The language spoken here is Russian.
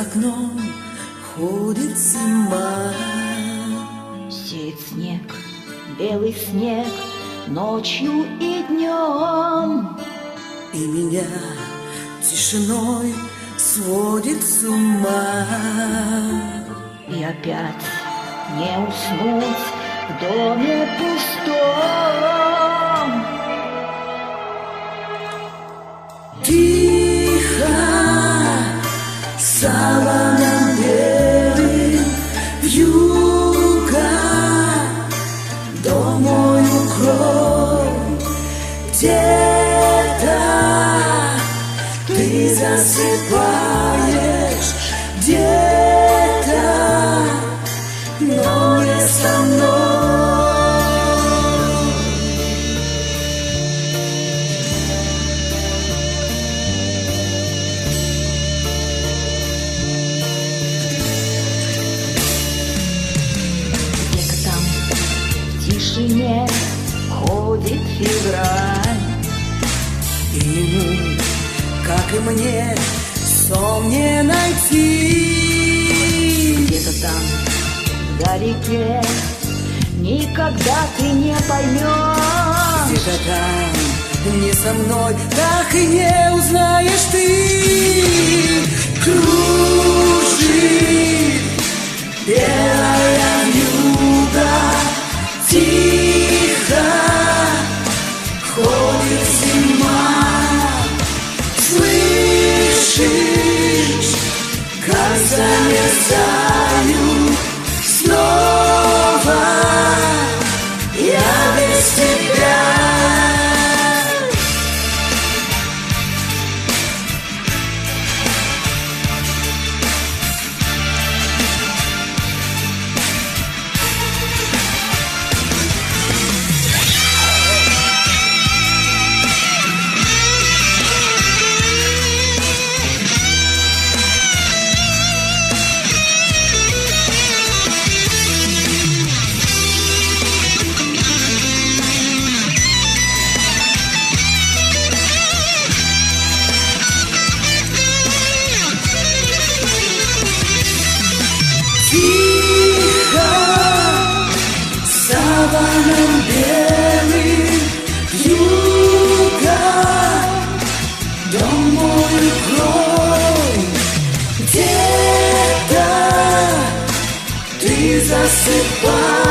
окном ходит зима. Сеет снег, белый снег, ночью и днем. И меня тишиной сводит с ума. И опять не уснуть в доме пустом. Тихо, саваном белым вьюга, домой укрой, где-то ты засыпаешь, где-то, но не со мной. Где-то там в тишине ходит февраль. И ему, как и мне, сон не найти. Где-то там вдалеке никогда ты не поймешь. Где-то там, не со мной, так и не узнаешь ты. Кружит белая вьюга, тихо ходит зима. Слышишь, как замерзаю снова я без тебя. Тихо, саваном белым вьюга, дом мой укрой, где-то ты засыпаешь.